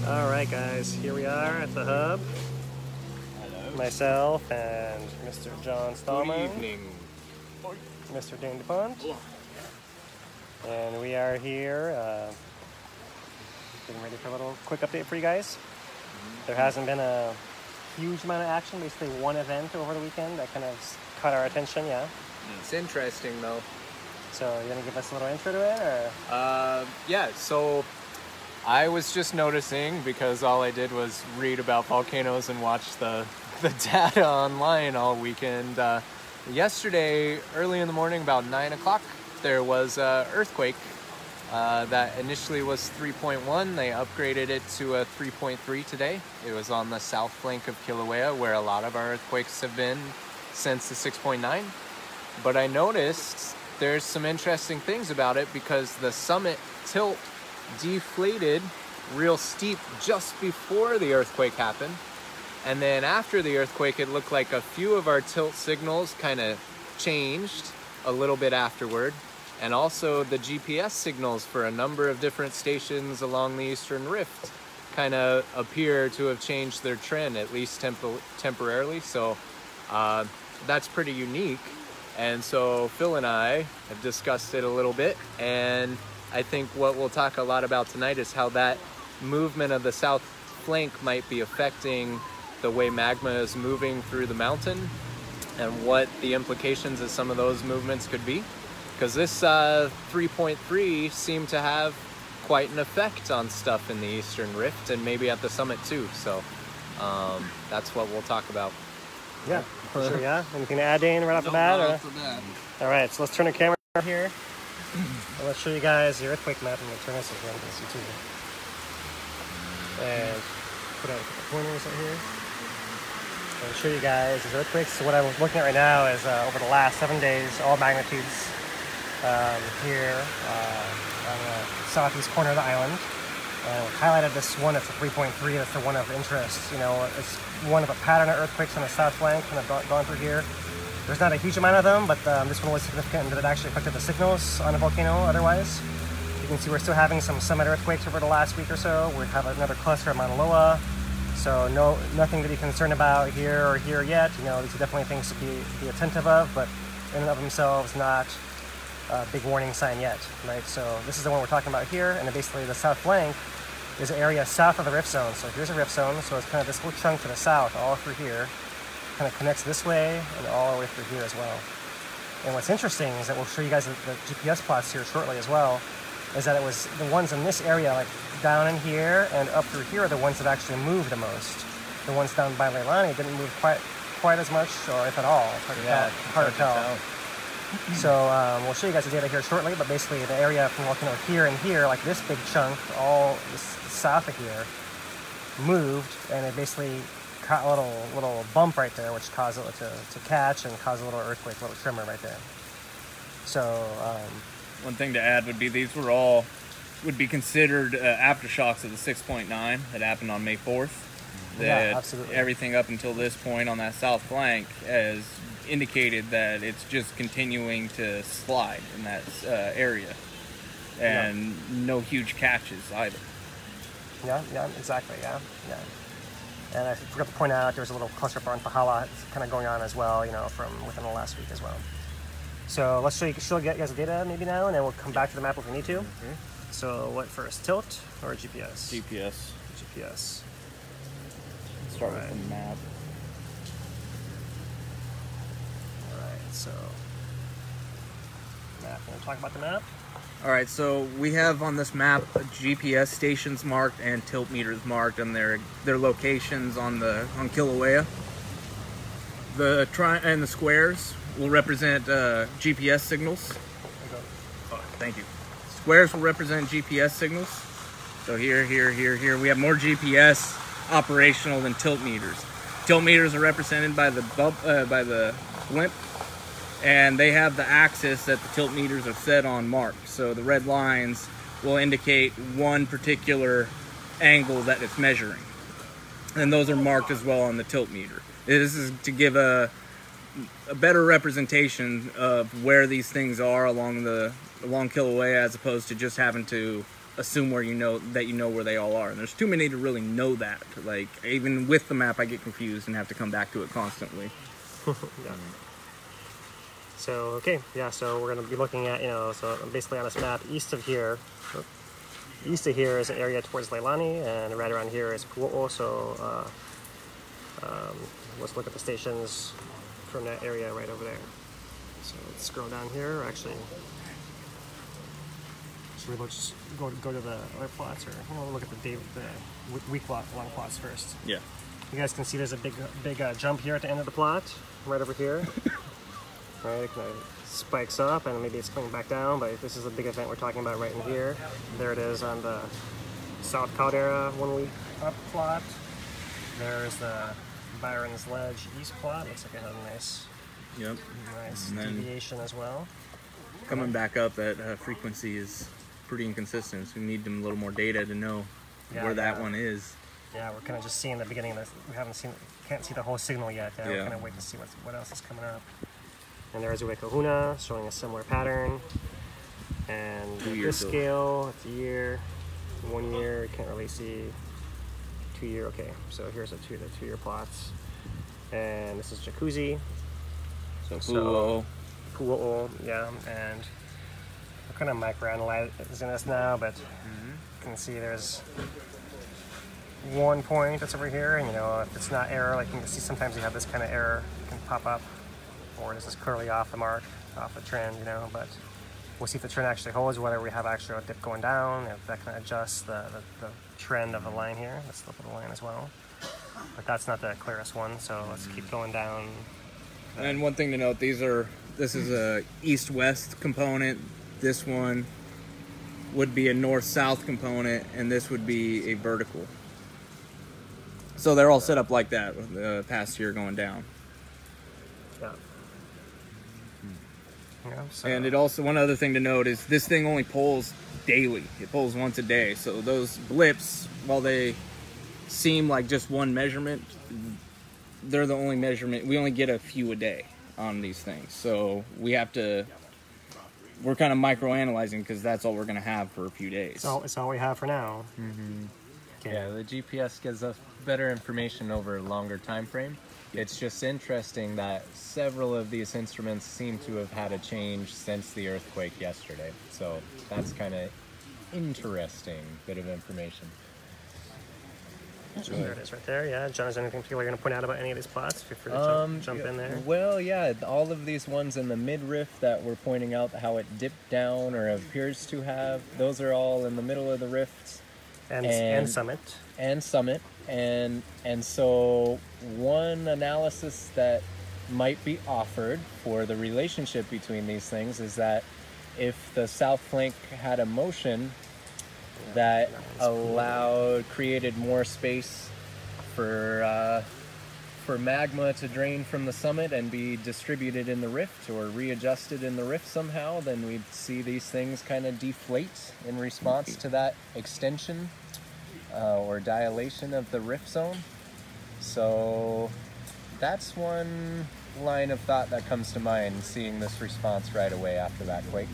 Alright guys, here we are at the hub. Hello. Myself and Mr. John Stallman. Good evening. Mr. Dane Dupont. And we are here getting ready for a little quick update for you guys. There hasn't been a huge amount of action, basically one event over the weekend that kind of caught our attention, yeah. It's interesting though. So you're going to give us a little intro to it, or? Yeah, so I was just noticing, because all I did was read about volcanoes and watch the data online all weekend. Yesterday, early in the morning, about 9 o'clock, there was an earthquake that initially was 3.1. They upgraded it to a 3.3 today. It was on the south flank of Kīlauea, where a lot of our earthquakes have been since the 6.9. But I noticed there's some interesting things about it, because the summit tilt deflated real steep just before the earthquake happened. And then after the earthquake, it looked like a few of our tilt signals kind of changed a little bit afterward. And also the GPS signals for a number of different stations along the Eastern Rift kind of appear to have changed their trend, at least temporarily. So that's pretty unique. And so Phil and I have discussed it a little bit, and I think what we'll talk a lot about tonight is how that movement of the south flank might be affecting the way magma is moving through the mountain, and what the implications of some of those movements could be. Because this 3.3 seemed to have quite an effect on stuff in the Eastern Rift, and maybe at the summit too. So that's what we'll talk about. Yeah, for sure, yeah. Anything to add, Dane, right off the bat? Right off the bat. All right, so let's turn the camera here. And let's show you guys the earthquake map. I'm going to turn this around so you can see too. And put out the pointers right here. And show you guys these earthquakes. So what I'm looking at right now is over the last 7 days, all magnitudes here on the southeast corner of the island. And we highlighted this one, it's a 3.3, that's the one of interest. You know, it's one of a pattern of earthquakes on the south flank, kind of gone through here. There's not a huge amount of them, but this one was significant that it actually affected the signals on a volcano otherwise. You can see we're still having some summit earthquakes over the last week or so. We have another cluster at Mauna Loa. So nothing to be concerned about here or here yet. You know, these are definitely things to be attentive of, but in and of themselves, not a big warning sign yet, right? So this is the one we're talking about here, and then basically the south flank is an area south of the rift zone. So here's a rift zone, so it's kind of this little chunk to the south, all through here, kind of connects this way and all the way through here as well. And what's interesting is that we'll show you guys the GPS plots here shortly as well, is that it was the ones in this area, like down in here and up through here, are the ones that actually moved the most. The ones down by Leilani didn't move quite as much, or if at all. It's hard to tell. So we'll show you guys the data here shortly, but basically the area from volcano here and here, like this big chunk, all this south of here, moved, and it basically caught a little bump right there, which caused it to catch and cause a little earthquake, a little tremor right there. So one thing to add would be these would be considered aftershocks of the 6.9 that happened on May 4th. That yeah, absolutely. Everything up until this point on that south flank has indicated that it's just continuing to slide in that area, and no huge catches either. Yeah, exactly, yeah. And I forgot to point out there's a little cluster on Pahala. It's kind of going on as well, you know, from within the last week as well. So let's show you guys the data maybe now, and then we'll come back to the map if we need to. So what first, tilt or GPS? GPS. GPS. Start with the map. Alright, so map. Want to talk about the map? Alright, so we have on this map GPS stations marked and tilt meters marked, and their locations on Kīlauea. The squares will represent GPS signals. Oh, thank you. Squares will represent GPS signals. So here, we have more GPS operational than tilt meters. Tilt meters are represented by the blimp, and they have the axis that the tilt meters are set on marked. So the red lines will indicate one particular angle that it's measuring, and those are marked as well on the tilt meter. This is to give a better representation of where these things are along Kīlauea, as opposed to just having to assume where you know where they all are. And there's too many to really know that. Like, even with the map, I get confused and have to come back to it constantly. Yeah. So, okay, yeah, so we're going to be looking at, so basically on this map, east of here is an area towards Leilani, and right around here is Puuhonua, so let's look at the stations from that area right over there. So let's scroll down here, actually, should we just go to the other plots, or we'll look at the week-long plots first. Yeah. You guys can see there's a big jump here at the end of the plot, right over here. Right, it kind of spikes up, and maybe it's coming back down, but this is a big event we're talking about right in here. There it is on the South Caldera 1 week up plot. There's the Byron's Ledge East plot. Looks like it had a nice deviation as well. Coming back up, that frequency is pretty inconsistent, so we need a little more data to know where that one is. Yeah, we're kind of just seeing the beginning of this. We can't see the whole signal yet. We're kind of waiting to see what else is coming up. And there's Puuhonua showing a similar pattern. And this scale, it's a year, 1 year, you can't really see. 2 year, okay. So here's the 2 year plots. And this is Jacuzzi. So Puuhonua, yeah. And we're kind of micro-analyzing this now, but you can see there's 1 point that's over here, and if it's not error, like you can see sometimes you have this kind of error can pop up, or this is clearly off the mark, off the trend, but we'll see if the trend actually holds, whether we have actually a dip going down, if that can adjust the trend of the line here. Let's look at the line as well. But that's not the clearest one, so let's keep going down. And one thing to note, this is a east-west component. This one would be a north-south component, and this would be a vertical. So they're all set up like that, with the past year going down. Yeah. And it also, one other thing to note is this thing only polls daily. It polls once a day. So those blips, while they seem like just one measurement, they're the only measurement. We only get a few a day on these things. So we're kind of micro-analyzing because that's all we're going to have for a few days. It's all we have for now. Okay. Yeah, the GPS gives us better information over a longer time frame. It's just interesting that several of these instruments seem to have had a change since the earthquake yesterday. So that's kind of interesting bit of information. There it is right there, yeah. John, is there anything particular you're going to point out about any of these plots? Feel free to jump in there. Well, yeah, all of these ones in the mid-rift that we're pointing out how it dipped down or appears to have, those are all in the middle of the rifts. And summit. And summit. And so one analysis that might be offered for the relationship between these things is that if the south flank had a motion that created more space for magma to drain from the summit and be distributed in the rift or readjusted in the rift somehow, then we'd see these things kind of deflate in response to that extension or dilation of the rift zone. So that's one line of thought that comes to mind, seeing this response right away after that quake.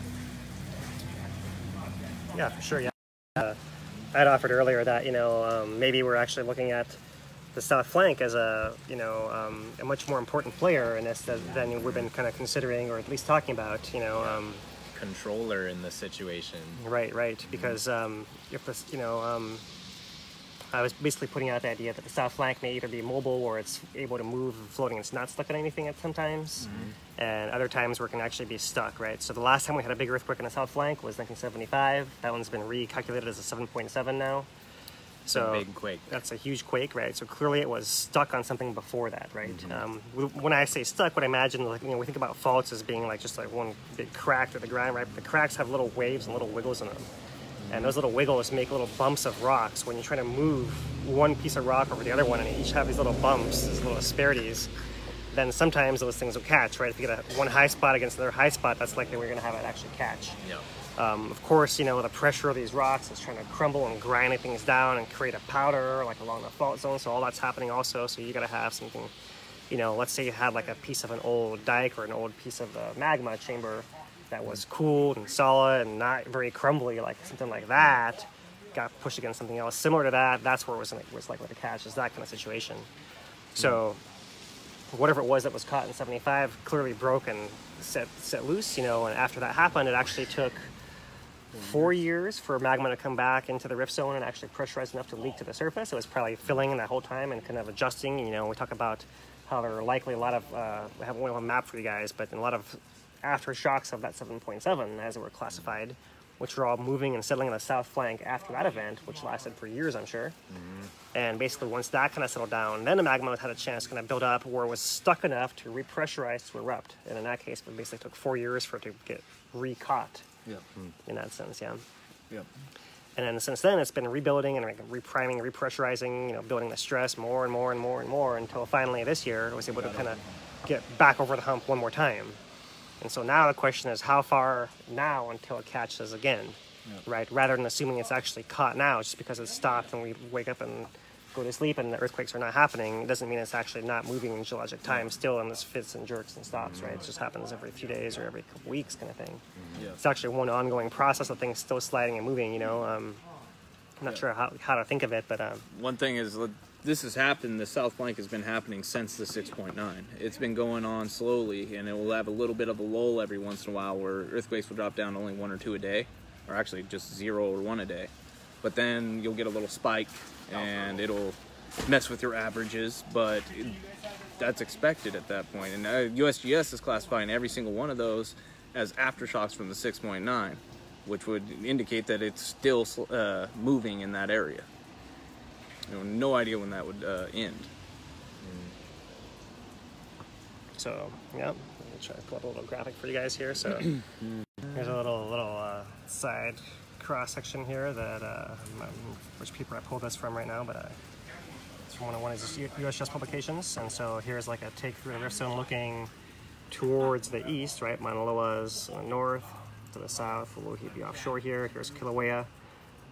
Yeah, for sure, yeah. I'd offered earlier that, maybe we're actually looking at the south flank as a much more important player in this than we've been kind of considering, or at least talking about, Controller in the situation. Right, because if this, I was basically putting out the idea that the south flank may either be mobile or it's able to move floating. It's not stuck on anything at sometimes, and other times where it can actually be stuck, right? So the last time we had a big earthquake on the south flank was 1975. That one's been recalculated as a 7.7 now. So a big quake. That's a huge quake, right? So clearly it was stuck on something before that, right? When I say stuck, what I imagine, we think about faults as being just one big crack through the ground, right? But the cracks have little waves and little wiggles in them. And those little wiggles make little bumps of rocks. When you're trying to move one piece of rock over the other one, and they each have these little bumps, these little asperities, then sometimes those things will catch, right? If you get one high spot against another high spot, that's likely we're going to have it actually catch. Yeah. Of course, the pressure of these rocks is trying to crumble and grind things down and create a powder, along the fault zone. So all that's happening also. So you got to have something, let's say you had a piece of an old dike or an old piece of the magma chamber that was cooled and solid and not very crumbly, something like that. got pushed against something else similar to that. That's where it was likely to catch, is that kind of situation. So whatever it was that was caught in 75 clearly broke and set loose, and after that happened, it actually took 4 years for magma to come back into the rift zone and actually pressurize enough to leak to the surface. It was probably filling that whole time and kind of adjusting. We talk about how there are likely a lot of, we have a map for you guys, but a lot of aftershocks of that 7.7, as it were classified, which were all moving and settling on the south flank after that event, which lasted for years, I'm sure. And basically, once that kind of settled down, then the magma had a chance to kind of build up where it was stuck enough to repressurize to erupt. And in that case, it basically took 4 years for it to get re-caught. Yeah. In that sense, yeah. Yep. And then since then, it's been rebuilding and repriming, repressurizing, building the stress more and more and more and more until finally this year it was able to kind of get back over the hump one more time. And so now the question is, how far now until it catches again, right? Rather than assuming it's actually caught now just because it's stopped and we wake up and go to sleep and the earthquakes are not happening, it doesn't mean it's actually not moving in geologic time still, and this fits and jerks and stops, right? It just happens every few days or every couple weeks kind of thing. It's actually one ongoing process of things still sliding and moving, I'm not sure how to think of it, but... One thing is, this has happened, the south flank has been happening since the 6.9. It's been going on slowly, and it will have a little bit of a lull every once in a while where earthquakes will drop down to only 1 or 2 a day, or actually just 0 or 1 a day. But then you'll get a little spike, and it'll mess with your averages, but that's expected at that point. And USGS is classifying every single one of those as aftershocks from the 6.9, which would indicate that it's still moving in that area. No idea when that would end. So, yeah, let me try to pull up a little graphic for you guys here. So, here's a little side cross section here that which paper I pulled this from right now, but it's from one of these USGS publications. And so here's like a take through the rift zone looking towards the east, right? Mauna Loa's in the north, to the south, we'll be offshore here. Here's Kīlauea.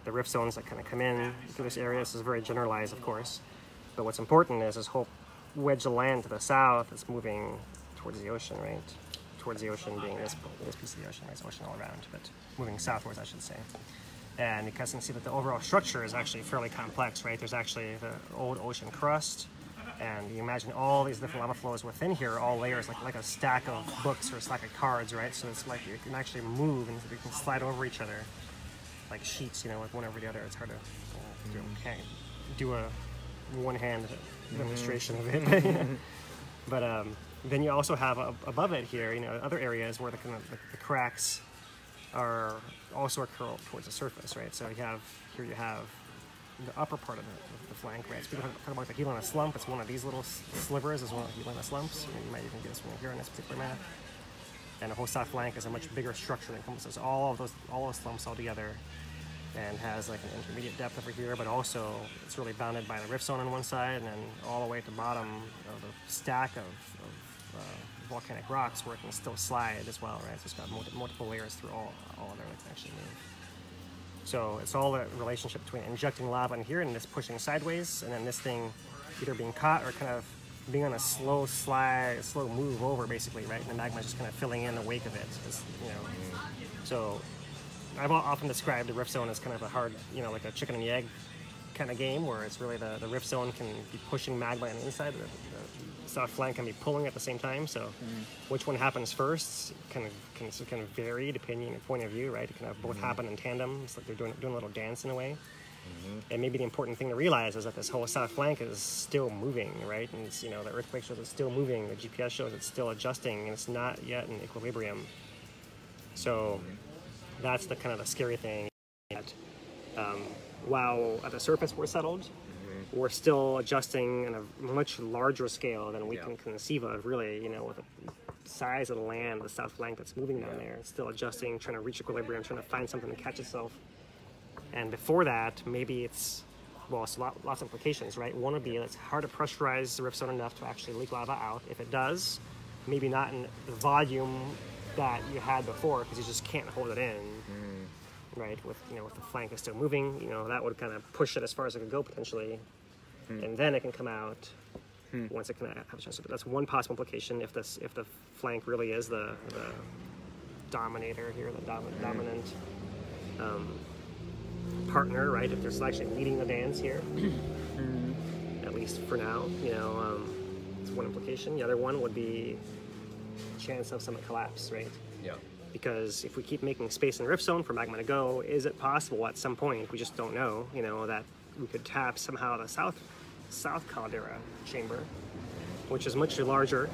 The rift zones that kind of come in through this area. This is very generalized, of course. But what's important is this whole wedge of land to the south is moving towards the ocean, right? Towards the ocean being this piece of the ocean, right? It's ocean all around, but moving southwards, I should say. And you can see that the overall structure is actually fairly complex, right? There's actually the old ocean crust, and you imagine all these different lava flows within here, all layers, like a stack of books or a stack of cards, right? So it's like you can actually move and you can slide over each other like sheets, like one over the other. It's hard to do a one-hand demonstration of it. But then you also have above it here, other areas where the cracks are also occur towards the surface, right? So you have the upper part of the flank, right? So people talk about the Kīlauea slump. It's one of these little slivers. Is one of the Kīlauea slumps. You might even get this one here on this particular map. And the whole south flank is a much bigger structure that encompasses all those slumps all together, and has like an intermediate depth over here, but also it's really bounded by the rift zone on one side, and then all the way at the bottom of the stack of volcanic rocks where it can still slide as well, right? So it's got multiple layers through all there that can actually move. So it's all the relationship between injecting lava in here and this pushing sideways, and then this thing either being caught or kind of being on a slow move over, basically, right? And the magma just kind of filling in the wake of it, So I've often described the rift zone as kind of a hard, like a chicken and egg kind of game, where it's really the rift zone can be pushing magma on the inside, the south flank can be pulling at the same time. So which one happens first can vary depending on your point of view, right? It can have both happen in tandem. It's like they're doing a little dance in a way. And maybe the important thing to realize is that this whole south flank is still moving, right? And it's, the earthquake shows it's still moving, the GPS shows it's still adjusting, and it's not yet in equilibrium. So that's the kind of the scary thing. That while at the surface we're settled, we're still adjusting on a much larger scale than we can conceive of, really, with the size of the land, the south flank that's moving down there. It's still adjusting, trying to reach equilibrium, trying to find something to catch itself. And before that, maybe it's lots of implications, right? One would be it's hard to pressurize the rift zone enough to actually leak lava out. If it does, maybe not in the volume that you had before, because you just can't hold it in, right? With the flank is still moving, that would kind of push it as far as it could go potentially, and then it can come out once it can have a chance. But that's one possible implication if the flank really is the dominator here, the dominant. partner, right? If they're actually leading the dance here, at least for now, it's one implication. The other one would be chance of summit collapse, right? Yeah. Because if we keep making space in the rift zone for magma to go, is it possible at some point, we just don't know, that we could tap somehow the south caldera chamber, which is much larger,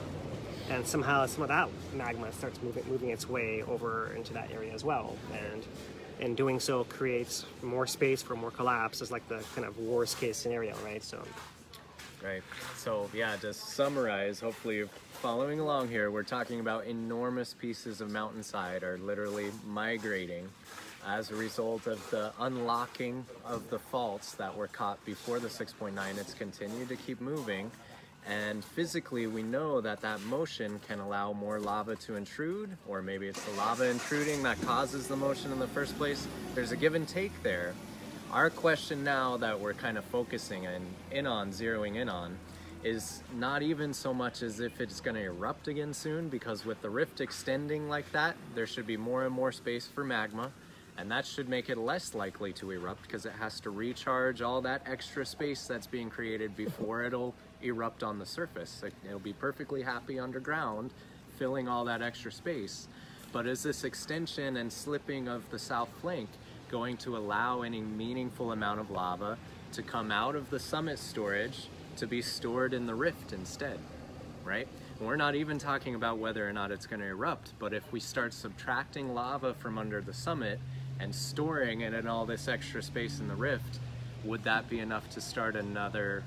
and somehow some of that magma starts moving its way over into that area as well, and in doing so creates more space for more collapse. Is like the kind of worst case scenario, right? Right. So yeah, to summarize, hopefully you're following along here, we're talking about enormous pieces of mountainside are literally migrating as a result of the unlocking of the faults that were caught before the 6.9. It's continued to keep moving, and physically we know that that motion can allow more lava to intrude, or maybe it's the lava intruding that causes the motion in the first place. There's a give and take there. Our question now that we're kind of focusing zeroing in on, is not even so much as if it's going to erupt again soon, because with the rift extending like that, there should be more and more space for magma, and that should make it less likely to erupt because it has to recharge all that extra space that's being created before it'll erupt on the surface. It'll be perfectly happy underground, filling all that extra space. But is this extension and slipping of the south flank going to allow any meaningful amount of lava to come out of the summit storage to be stored in the rift instead, right? And we're not even talking about whether or not it's going to erupt, but if we start subtracting lava from under the summit and storing it in all this extra space in the rift, would that be enough to start another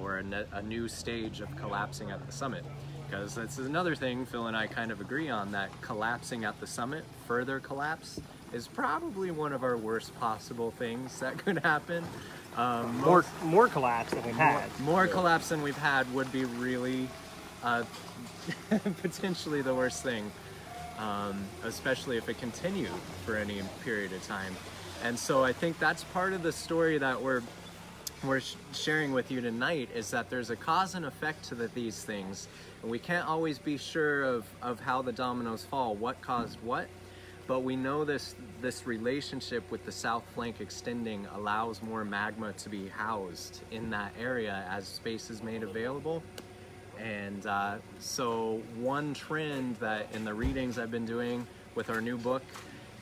or a new stage of collapsing at the summit? Because that's another thing Phil and I kind of agree on, that collapsing at the summit, further collapse, is probably one of our worst possible things that could happen. More collapse than we've had. More collapse than we've had would be really potentially the worst thing, especially if it continued for any period of time. And so I think that's part of the story that we're sharing with you tonight, is that there's a cause and effect to these things, and we can't always be sure of how the dominoes fall, what caused what. But we know this relationship with the south flank extending allows more magma to be housed in that area as space is made available. And so one trend that in the readings I've been doing with our new book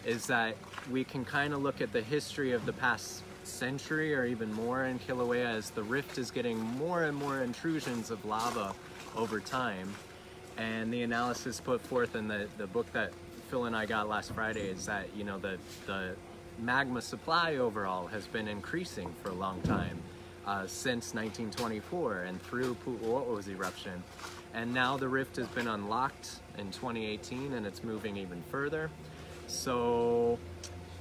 is that we can kind of look at the history of the past century or even more in Kīlauea as the rift is getting more and more intrusions of lava over time. And the analysis put forth in the book that Phil and I got last Friday is that, the magma supply overall has been increasing for a long time, since 1924 and through Puuhonua's eruption. And now the rift has been unlocked in 2018 and it's moving even further. So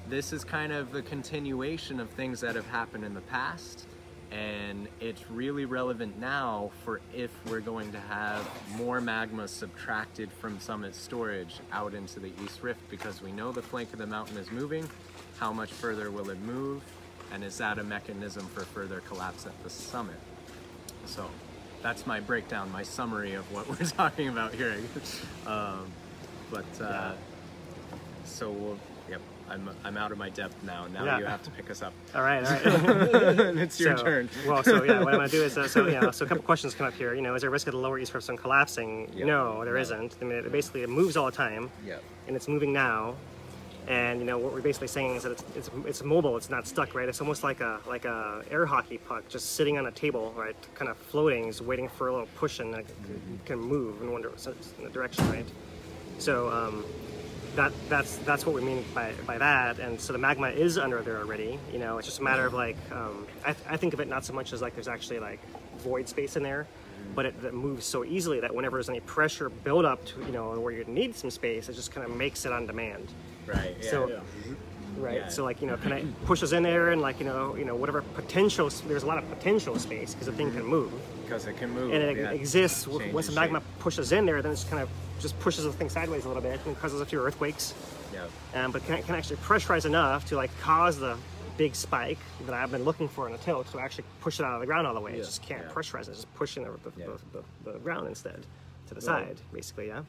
this is kind of a continuation of things that have happened in the past, and it's really relevant now for if we're going to have more magma subtracted from summit storage out into the East Rift, because we know the flank of the mountain is moving. How much further will it move? And is that a mechanism for further collapse at the summit? So that's my breakdown, my summary of what we're talking about here. So yep, I'm out of my depth now. Now you have to pick us up. All right. It's your turn. Well, so yeah, what I'm gonna do is so a couple questions come up here. Is there a risk of the lower East Rift Zone collapsing? Yep. No, there isn't. I mean, it moves all the time. Yep. And it's moving now. And what we're basically saying is that it's mobile. It's not stuck, right? It's almost like a air hockey puck just sitting on a table, right? Kind of floating, just waiting for a little push, and it can move in a direction, right? So. That's what we mean by that. And so the magma is under there already. It's just a matter of I think of it not so much as there's actually void space in there, but it moves so easily that whenever there's any pressure build up to where you need some space, it just kind of makes it on demand. Right. Yeah. So, right. Yeah. So kind of pushes in there, and whatever potential, there's a lot of potential space because the thing can move. Because it can move. And it exists once the magma pushes in there, then it's kind of just pushes the thing sideways a little bit and causes a few earthquakes. Yeah. But can actually pressurize enough to cause the big spike that I've been looking for in a tilt to actually push it out of the ground all the way. It just can't pressurize it. It's just pushing the ground instead to the side, basically. Yeah.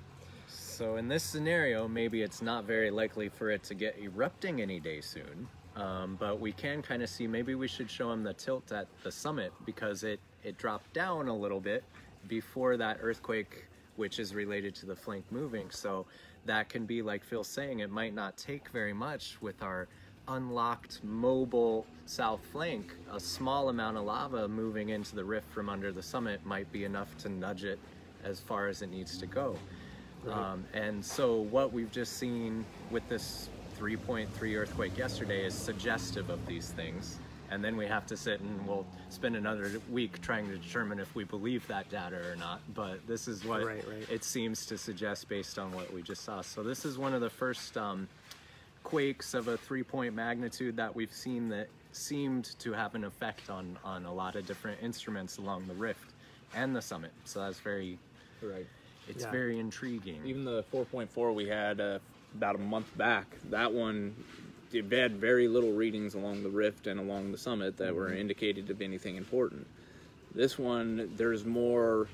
So in this scenario, maybe it's not very likely for it to get erupting any day soon. But we can kind of see, maybe we should show them the tilt at the summit, because it dropped down a little bit before that earthquake, which is related to the flank moving. So that can be, like Phil's saying, it might not take very much with our unlocked mobile south flank. A small amount of lava moving into the rift from under the summit might be enough to nudge it as far as it needs to go. Right. And so what we've just seen with this 3.3 earthquake yesterday is suggestive of these things. And then we have to sit and we'll spend another week trying to determine if we believe that data or not. But this is what it seems to suggest based on what we just saw. So this is one of the first quakes of a 3-point magnitude that we've seen that seemed to have an effect on a lot of different instruments along the rift and the summit. So that's very, it's very intriguing. Even the 4.4 we had about a month back, that one, it had very little readings along the rift and along the summit that were indicated of anything important. This one, there's more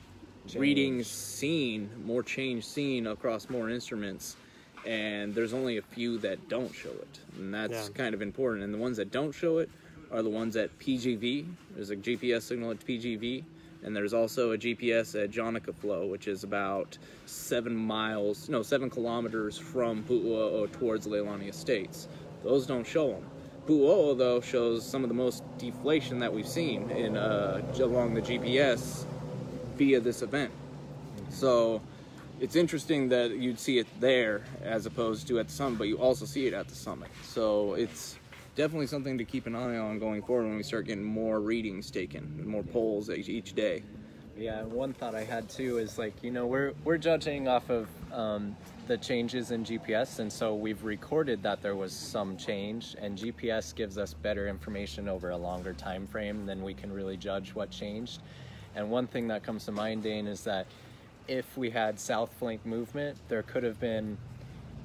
readings seen, more change seen across more instruments, and there's only a few that don't show it, and that's kind of important. And the ones that don't show it are the ones at PGV. There's a GPS signal at PGV, and there's also a GPS at Jonica Flow, which is about 7 kilometers from Puuhonua towards Leilani Estates. Those don't show them. Puuhonua, though, shows some of the most deflation that we've seen in along the GPS via this event. So it's interesting that you'd see it there as opposed to at the summit, but you also see it at the summit. So it's definitely something to keep an eye on going forward when we start getting more readings taken, more polls each day. Yeah, one thought I had too is, like, you know, we're judging off of the changes in GPS, and so we've recorded that there was some change, and GPS gives us better information over a longer time frame than we can really judge what changed. And one thing that comes to mind, Dane, is that if we had south flank movement, there could have been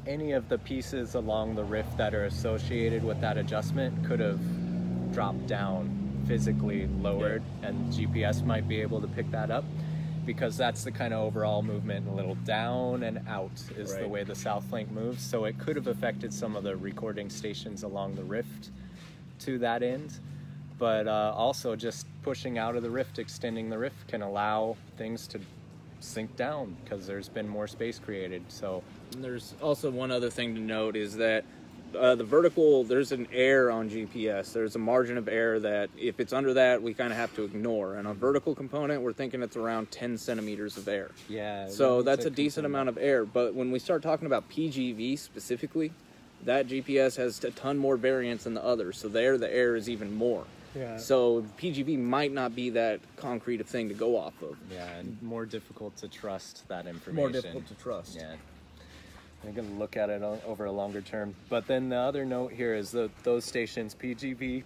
any of the pieces along the rift that are associated with that adjustment could have dropped down, physically lowered, and GPS might be able to pick that up, because that's the kind of overall movement. A little down and out is the way the south flank moves. So it could have affected some of the recording stations along the rift to that end. But also just pushing out of the rift, extending the rift, can allow things to sink down because there's been more space created. So and there's also one other thing to note is that the vertical, there's an error on GPS. There's a margin of error that if it's under that, we kind of have to ignore. And on vertical component, we're thinking it's around 10 centimeters of error. Yeah. So that's a decent amount of error. But when we start talking about PGV specifically, that GPS has a ton more variance than the others. So there, the error is even more. Yeah. So PGV might not be that concrete a thing to go off of. Yeah, and more difficult to trust that information. More difficult to trust. Yeah. I'm going to look at it over a longer term. But then the other note here is those stations, PGV,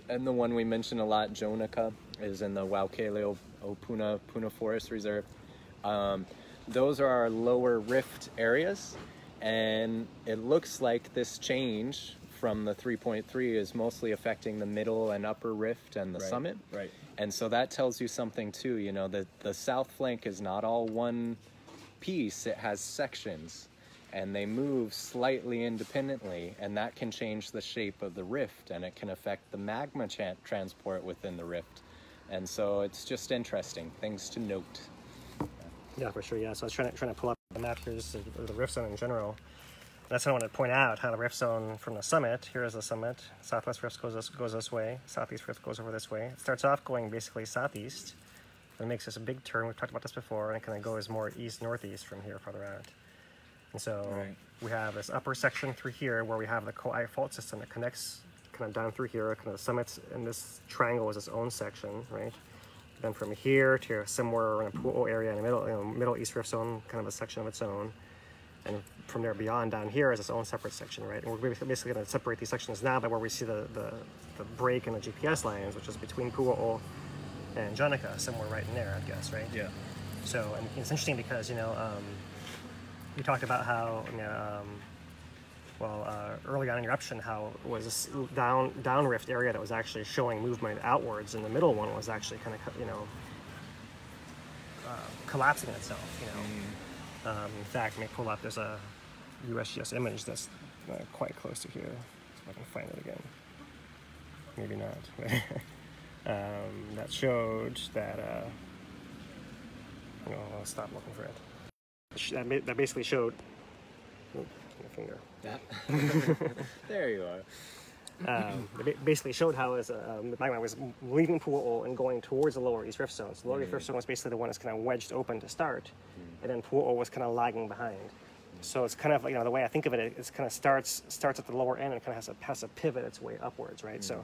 and the one we mentioned a lot, Jonica, is in the Kīlauea Puna Forest Reserve. Those are our lower rift areas, and it looks like this change from the 3.3 is mostly affecting the middle and upper rift and the summit. Right. And so that tells you something too, you know, that the south flank is not all one piece, it has sections. And they move slightly independently, and that can change the shape of the rift, and it can affect the magma transport within the rift. And so it's just interesting, things to note. Yeah, for sure. Yeah, so I was trying to pull up the map here, just the rift zone in general. That's what I want to point out, how the rift zone from the summit, here is the summit, southwest rift goes this way, southeast rift goes over this way. It starts off going basically southeast, then makes this a big turn, we've talked about this before, and it kind of goes more east-northeast from here farther out. And so we have this upper section through here where we have the Kīlauea fault system that connects kind of down through here, kind of summits, and this triangle is its own section, right? Then from here to somewhere in a Puuhonua area in the middle, Middle East Rift Zone, kind of a section of its own. And from there beyond down here is its own separate section, right? And we're basically going to separate these sections now by where we see the break in the GPS lines, which is between Puuhonua and Jonica, somewhere right in there, I guess, right? Yeah. So, and it's interesting because, we talked about how, early on in eruption, how it was this down rift area that was actually showing movement outwards, and the middle one was actually kind of, collapsing itself, in fact, let me pull up, there's a USGS image that's quite close to here, if I can find it again. maybe not. That showed that. I'll stop looking for it. That basically showed. Oh, my finger. Yeah. There you are. It basically showed how the magma was leaving Puuhonua and going towards the lower East Rift Zone. So the lower East Rift Zone was basically the one that's kind of wedged open to start, and then Puuhonua was kind of lagging behind. So it's kind of the way I think of it, it's kind of starts at the lower end and kind of has to pivot its way upwards, right? So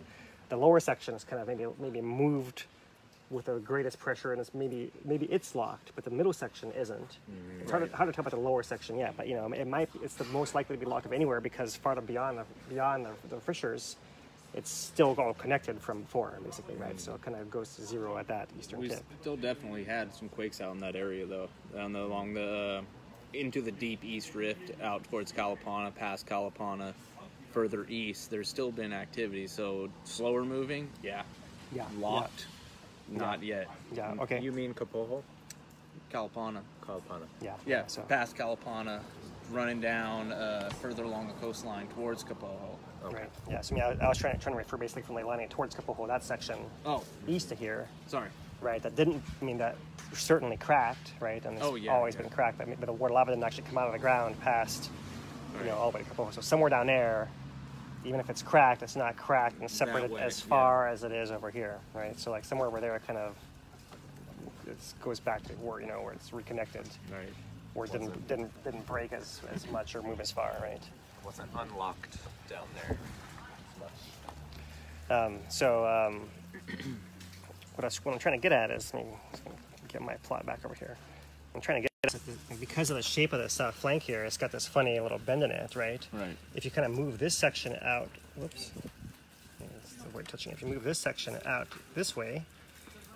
the lower section is kind of maybe moved with the greatest pressure, and it's maybe it's locked, but the middle section isn't. It's hard to tell about the lower section yet, but it's the most likely to be locked up anywhere because farther beyond the fissures, it's still all connected from before, basically, right? So it kind of goes to zero at that eastern tip. We still definitely had some quakes out in that area, though, along the into the deep East Rift, out towards Kīlauea, past Kīlauea, further east. There's still been activity, so slower moving, locked. Yeah. Not yet. Yeah, okay. You mean Kapoho? Kīlauea. Yeah. So past Kīlauea, running down further along the coastline towards Kapoho. Okay. Right. Yeah. So I was trying to refer basically from Leilani towards Kapoho, that section east of here. Sorry. Right. That didn't mean that certainly cracked, right? And it's always been cracked, but the water lava didn't actually come out of the ground past, all the way to Kapoho. So somewhere down there, even if it's cracked, it's not cracked and separated as far as it is over here, right? So like somewhere over there, it kind of goes back to where where it's reconnected, Right. where it didn't break as much or move as far, right? It wasn't unlocked down there as much. What I'm trying to get at is, I'm just going to get my plot back over here. I'm trying to get at, because of the shape of this flank here, it's got this funny little bend in it, right? Right. If you kind of move this section out, whoops, that's the word touching. If you move this section out this way,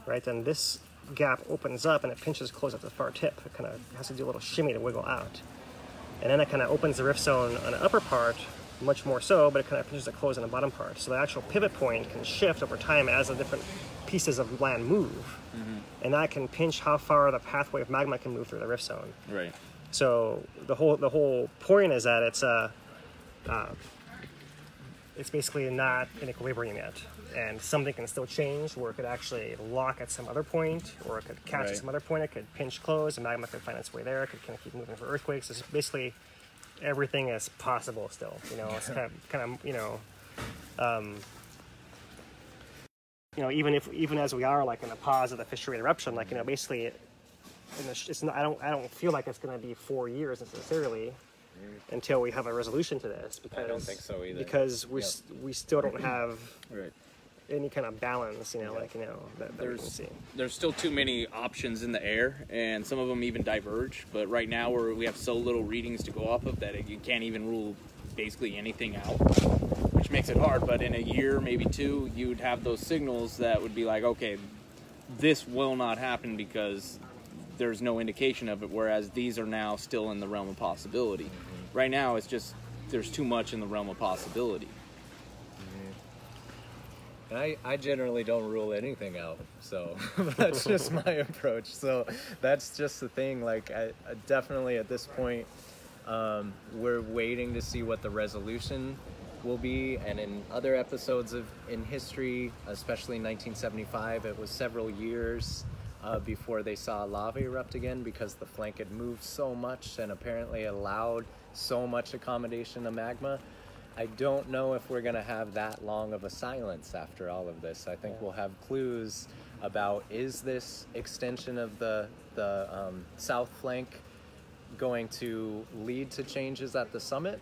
right, then this gap opens up and it pinches close at the far tip. It kind of has to do a little shimmy to wiggle out. And then it kind of opens the rift zone on the upper part, much more so, but it kind of pinches it close on the bottom part. So the actual pivot point can shift over time as the different pieces of land move. And that can pinch how far the pathway of magma can move through the rift zone. Right. So the whole point is that it's basically not in equilibrium yet, and something can still change where it could actually lock at some other point, or it could catch at some other point. It could pinch close, and magma could find its way there. It could kind of keep moving for earthquakes. It's basically everything is possible still. It's even as we are like in a pause of the fissure eruption, basically, I don't feel like it's going to be 4 years necessarily until we have a resolution to this. Because I don't think so either. Because we still don't have Right. any kind of balance, that we can see. There's still too many options in the air, and some of them even diverge. But right now, we have so little readings to go off of that you can't even rule basically anything out, which makes it hard. But in a year, maybe two, you'd have those signals that would be like, okay, this will not happen because there's no indication of it, whereas these are now still in the realm of possibility. Right now, it's just there's too much in the realm of possibility. And I generally don't rule anything out, so that's just my approach. So that's just the thing. Like, I definitely at this point, we're waiting to see what the resolution will be. And in other episodes in history, especially 1975, it was several years before they saw lava erupt again, because the flank had moved so much and apparently allowed so much accommodation of magma. I don't know if we're going to have that long of a silence after all of this. I think we'll have clues about, is this extension of the south flank going to lead to changes at the summit,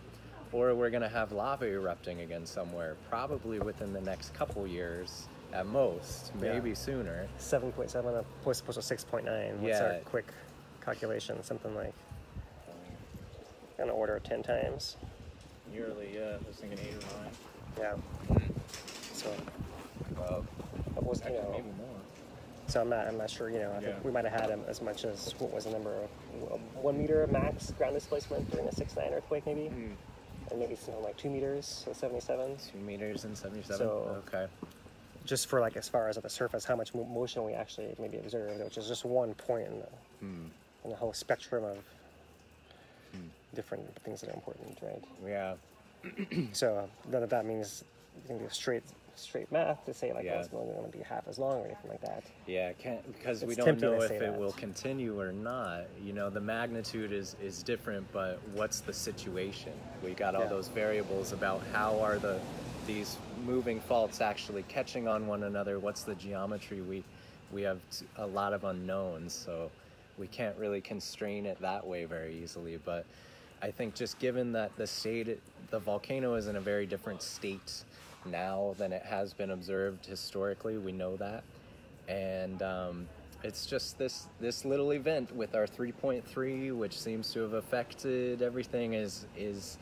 or we're going to have lava erupting again somewhere, probably within the next couple years at most, maybe sooner. 7.7 opposed to 6.9. What's our quick calculation? Something like on the order of 10 times. Nearly, I was thinking 8 or 9. Yeah. So, Maybe more. So I'm not sure. I think we might have had as much as, what was the number, 1 meter max ground displacement during a 6.9 earthquake, maybe, and maybe something like 2 meters, so 77. 2 meters and 77. So, okay. Just for as far as at the surface, how much motion we actually maybe observed, which is just one point in the whole spectrum of different things that are important, right? Yeah. So that means you can do a straight straight math to say like, Yeah. well, it's only going to be half as long or anything like that. Yeah, because we It's don't tempting know to if say it that. will continue or not. You know, the magnitude is different, but what's the situation? We got all Yeah. those variables about how are these moving faults actually catching on one another. What's the geometry? We have a lot of unknowns, so we can't really constrain it that way very easily. But I think just given that the volcano is in a very different state now than it has been observed historically, we know that. And it's just this little event with our 3.3, which seems to have affected everything, is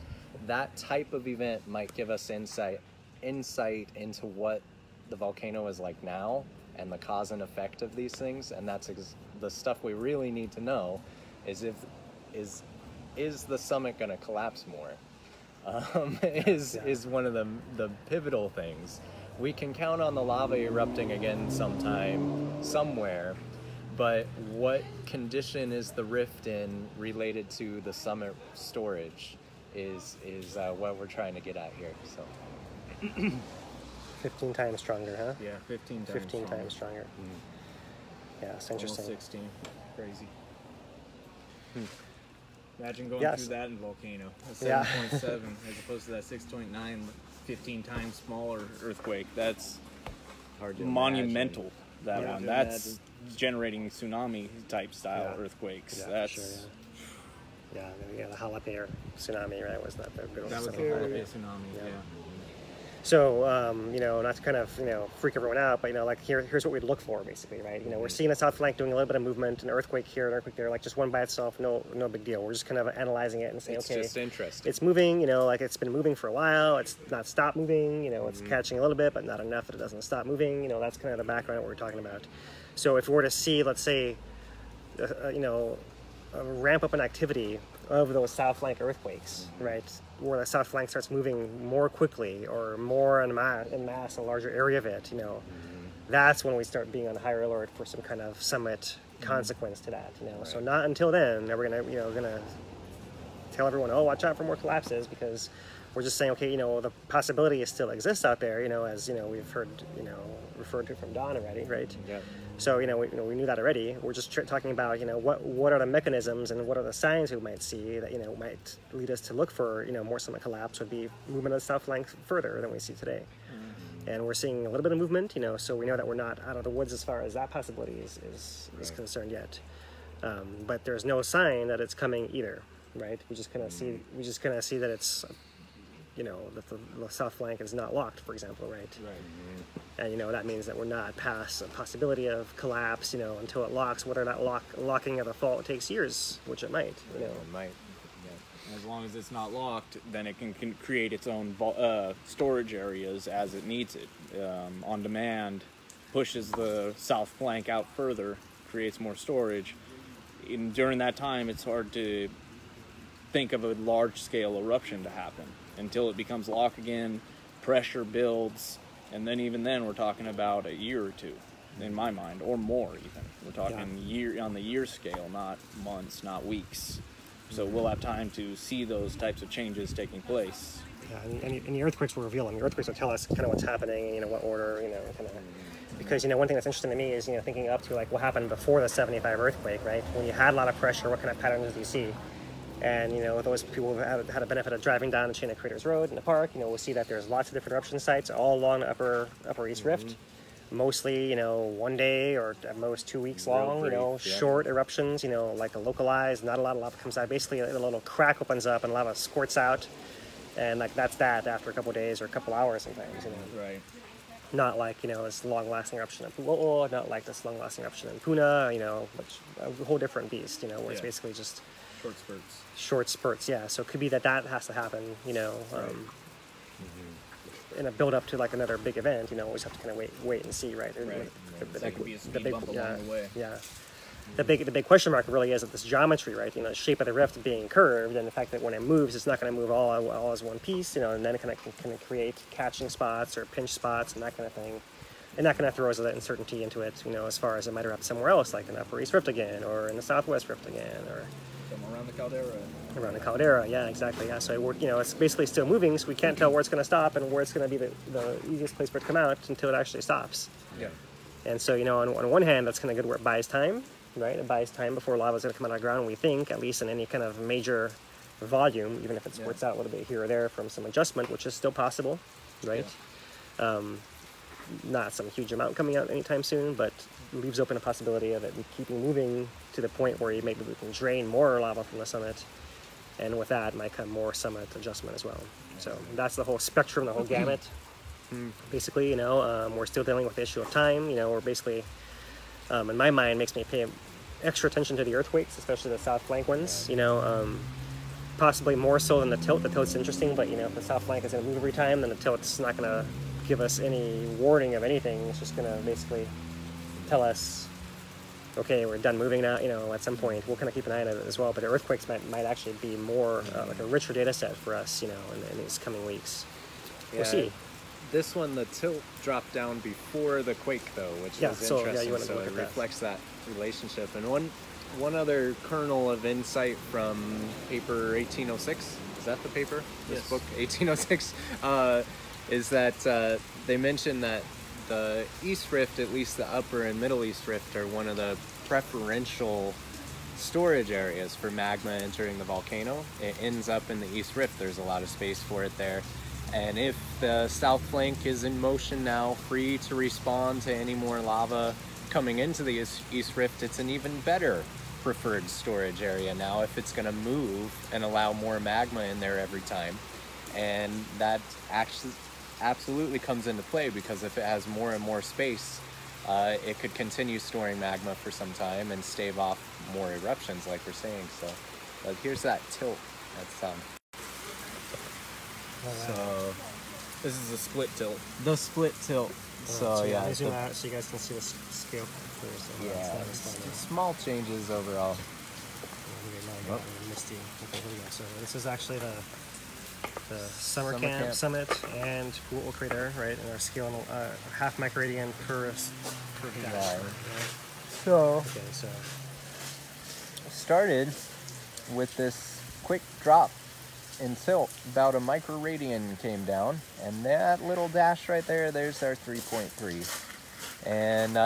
that type of event might give us insight into what the volcano is like now and the cause and effect of these things. And that's the stuff we really need to know is is the summit going to collapse more? Is one of the pivotal things. We can count on the lava erupting again sometime, somewhere, but what condition is the rift in related to the summit storage is what we're trying to get at here. So 15 times stronger, huh? Yeah, 15 times 15 times stronger. Yeah, it's Almost interesting. 16. Crazy. Imagine going Yes. through that in volcano. A Yeah. 7.7 as opposed to that 6.9, 15 times smaller earthquake. That's hard to monumental. imagine. That Yeah. one. That's generating tsunami type style Yeah. earthquakes. Yeah, for That's sure, yeah, the Kīlauea tsunami, right? Was that the big that was the tsunami? Kīlauea tsunami. Yeah. Yeah. So, not to kind of, freak everyone out, but, like, here's what we'd look for, basically, right? We're seeing the south flank doing a little bit of movement, an earthquake here, an earthquake there, like just one by itself, no big deal. We're just kind of analyzing it and saying, It's okay, just interesting. it's moving, like it's been moving for a while, it's not stopped moving, it's catching a little bit, but not enough that it doesn't stop moving, that's kind of the background of what we're talking about. So if we were to see, let's say, a ramp up in activity of those south flank earthquakes, right, where the south flank starts moving more quickly or more en mass, a larger area of it, that's when we start being on higher alert for some kind of summit consequence to that, Right. So not until then are we gonna tell everyone, oh, watch out for more collapses, because we're just saying, okay, the possibility still exists out there, as we've heard, referred to from Don already, right? Yeah. So we knew that already. We're just talking about what are the mechanisms and what are the signs we might see that might lead us to look for more summit collapse, would be movement of the south flank further than we see today. And we're seeing a little bit of movement, so we know that we're not out of the woods as far as that possibility is concerned yet. But there's no sign that it's coming either, right? We just kind of see that it's that the south flank is not locked, for example, right? Right. And that means that we're not past a possibility of collapse, until it locks. Whether that locking of the fault takes years, which it might, It might. As long as it's not locked, then it can create its own storage areas as it needs it. On demand, pushes the south flank out further, creates more storage. During that time, it's hard to think of a large-scale eruption to happen until it becomes locked again, pressure builds, and then even then we're talking about a year or two, in my mind, or more even. We're talking on the year scale, not months, not weeks. So we'll have time to see those types of changes taking place. Yeah, and the earthquakes will reveal them. The earthquakes will tell us kind of what's happening, what order, kind of. Because, one thing that's interesting to me is, thinking up to, like, what happened before the 75 earthquake, right? When you had a lot of pressure, what kind of patterns do you see? And, those people who had a benefit of driving down the Chain of Craters Road in the park, we'll see that there's lots of different eruption sites all along the upper East Rift. Mostly, 1 day or at most 2 weeks long, short eruptions, like a localized, not a lot of lava comes out. Basically, a little crack opens up and lava squirts out. And, like, that's that after a couple of days or a couple hours sometimes, Right. Not like, this long-lasting eruption in Puuhonua, not like this long-lasting eruption in Puna, which a whole different beast, where it's basically just Short spurts. short spurts, yeah. So it could be that has to happen, in a build-up to, like, another big event, we always have to kind of wait and see, right? That could be a speed bump along the way. Yeah. The big question mark really is that this geometry, right? The shape of the rift being curved, and the fact that when it moves, it's not going to move all as one piece, and then it can create catching spots or pinch spots and that kind of thing. And that kind of throws that uncertainty into it, as far as it might erupt somewhere else, like in the Upper East Rift again, or in the Southwest Rift again, or system around the caldera. Around the caldera, yeah, exactly. Yeah, so it's basically still moving, so we can't tell where it's going to stop and where it's going to be the easiest place for it to come out until it actually stops. Yeah. And so, on one hand, that's kind of good where it buys time, right? It buys time before lava is going to come out of the ground, we think, at least in any kind of major volume, even if it squirts out a little bit here or there from some adjustment, which is still possible, right? Yeah. Not some huge amount coming out anytime soon, but leaves open a possibility of it keeping moving to the point where maybe we can drain more lava from the summit, and with that might come more summit adjustment as well. So that's the whole spectrum, the whole gamut. Basically, we're still dealing with the issue of time. We're basically, in my mind, makes me pay extra attention to the earthquakes, especially the south flank ones. Possibly more so than the tilt. The tilt's interesting, but if the south flank is going to move every time, then the tilt's not going to give us any warning of anything. It's just going to basically tell us, okay, we're done moving now. At some point, we'll kind of keep an eye on it as well. But the earthquakes might actually be more like a richer data set for us, in these coming weeks. We'll see. This one, the tilt dropped down before the quake, though, which is interesting. So it reflects that relationship. And one other kernel of insight from paper 1806, is that the paper? This book, 1806, is that they mentioned that the East Rift, at least the upper and middle East Rift, are one of the preferential storage areas for magma entering the volcano. It ends up in the East Rift. There's a lot of space for it there. And if the south flank is in motion now, free to respond to any more lava coming into the East Rift, it's an even better preferred storage area now if it's going to move and allow more magma in there every time. And that actually absolutely comes into play, because if it has more and more space, it could continue storing magma for some time and stave off more eruptions, like we're saying. So here's that tilt. That's So this is a split tilt. the split tilt. So let me zoom out so you guys can see the scale clear. So small changes overall. Misty. Okay, here we go. So this is actually the summer camp summit and Kūlauea crater, right? And our scale, half microradian per dash. Right? So Okay, started with this quick drop in tilt. About a microradian came down, and that little dash right there's our 3.3. And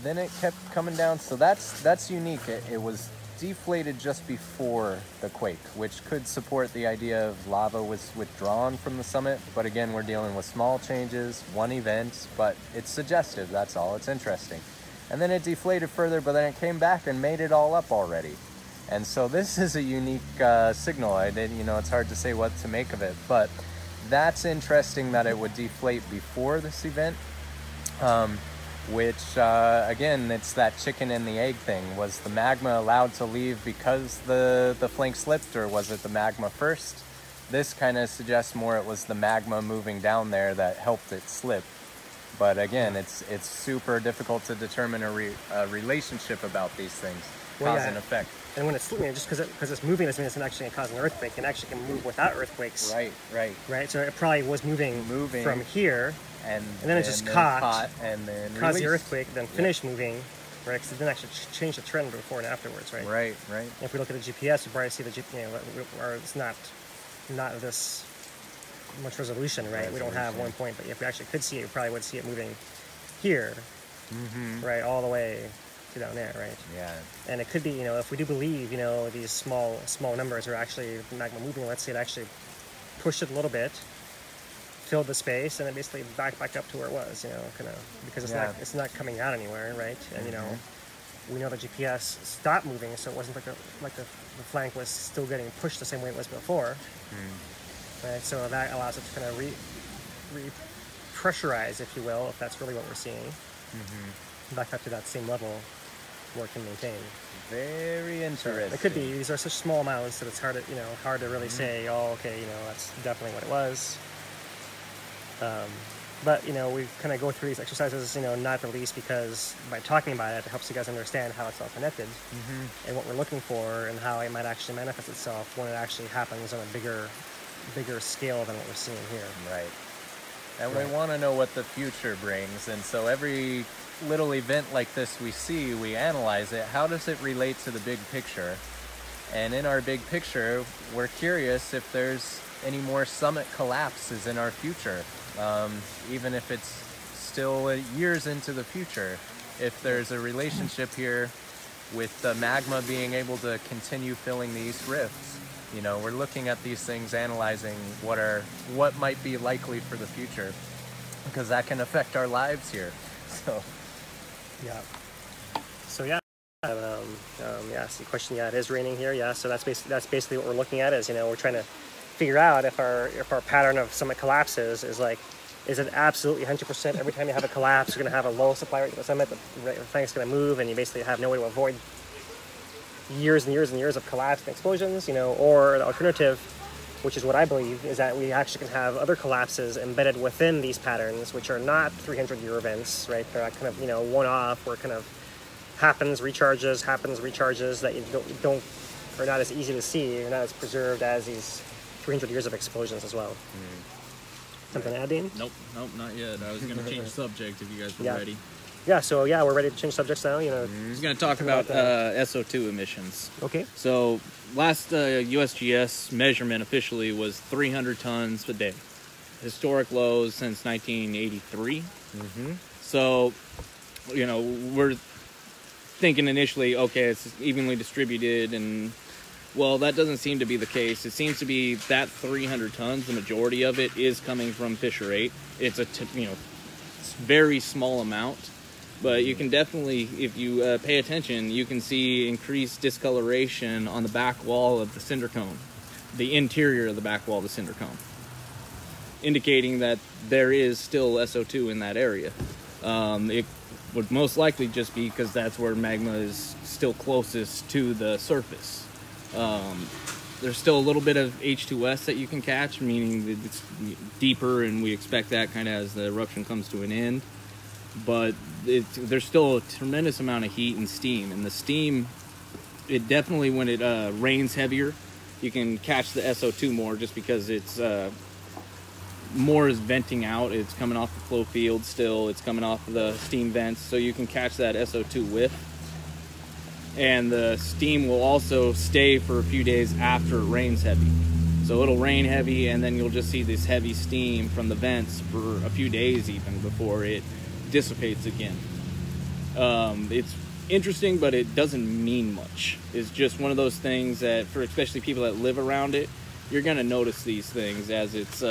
then it kept coming down. So that's unique. It was deflated just before the quake, which could support the idea of lava was withdrawn from the summit. But again, we're dealing with small changes, one event, but it's suggestive, that's all. It's interesting. And then it deflated further, but then it came back and made it all up already. And so this is a unique signal. It's hard to say what to make of it, but that's interesting that it would deflate before this event. Which, again, it's that chicken and the egg thing. Was the magma allowed to leave because the flank slipped, or was it the magma first? This kind of suggests more it was the magma moving down there that helped it slip. But again, it's super difficult to determine a relationship about these things, cause and effect. And when it's slipping, just because it's moving doesn't mean it's actually causing an earthquake. It actually can move without earthquakes. Right. So it probably was moving from here. And then it just caught and then caused the earthquake, then finished moving, right? Because it didn't actually change the trend before and afterwards, right? Right. If we look at the GPS, we probably see the or it's not this much resolution, right? We don't have one point, but if we actually could see it, we probably would see it moving here, right, all the way to down there, right? Yeah. And it could be, if we do believe, these small numbers are actually magma moving. Let's say it actually pushed it a little bit, filled the space, and then basically back up to where it was, because it's not coming out anywhere, right? And we know the GPS stopped moving, so it wasn't like the flank was still getting pushed the same way it was before, right? So that allows it to kind of re-pressurize, if you will, if that's really what we're seeing, back up to that same level where it can maintain. Very interesting. It could be. These are such small amounts that it's hard to really say, that's definitely what it was. But we kind of go through these exercises, not the least because by talking about it helps you guys understand how it's all connected and what we're looking for and how it might actually manifest itself when it actually happens on a bigger scale than what we're seeing here. Right. And we want to know what the future brings, and so every little event like this we see, we analyze it. How does it relate to the big picture? And in our big picture, we're curious if there's any more summit collapses in our future, even if it's still years into the future. If there's a relationship here with the magma being able to continue filling the east rifts. You know, we're looking at these things, analyzing what might be likely for the future, because that can affect our lives here. So, yeah. So yeah. Yeah. So the question, yeah, it is raining here. Yeah. So that's basically what we're looking at. Is, you know, we're trying to figure out if our pattern of summit collapses is like, is it absolutely 100% every time you have a collapse, you're going to have a low supply rate at the summit, the thing's going to move, and you basically have no way to avoid years and years and years of collapse and explosions, you know, or the alternative, which is what I believe, is that we actually can have other collapses embedded within these patterns, which are not 300-year events, right? They're kind of, you know, one-off, where it kind of happens, recharges, that you don't are not as easy to see, or not as preserved as these 300 years of explosions as well. Something to add, Dean? Nope, not yet. I was going to change subject if you guys were ready. Yeah, so yeah, we're ready to change subjects now. You know, I was going to talk about SO2 emissions. Okay. So last USGS measurement officially was 300 tons a day. Historic lows since 1983. So, you know, we're thinking initially, okay, it's evenly distributed, and well, that doesn't seem to be the case. It seems to be that 300 tons, the majority of it is coming from Fissure 8. It's a very small amount, but you can definitely, if you pay attention, you can see increased discoloration on the back wall of the cinder cone, the interior of the back wall of the cinder cone, indicating that there is still SO2 in that area. It would most likely just be because that's where magma is still closest to the surface. There's still a little bit of H2S that you can catch, meaning that it's deeper, and we expect that kind of as the eruption comes to an end. But there's still a tremendous amount of heat and steam, and the steam, it definitely, when it rains heavier, you can catch the SO2 more, just because it's more is venting out. It's coming off the flow field still, it's coming off the steam vents, so you can catch that SO2 whiff. And the steam will also stay for a few days after it rains heavy. So it'll rain heavy, and then you'll just see this heavy steam from the vents for a few days even before it dissipates again. It's interesting, but it doesn't mean much. It's just one of those things that, for especially people that live around it, you're gonna notice these things as it's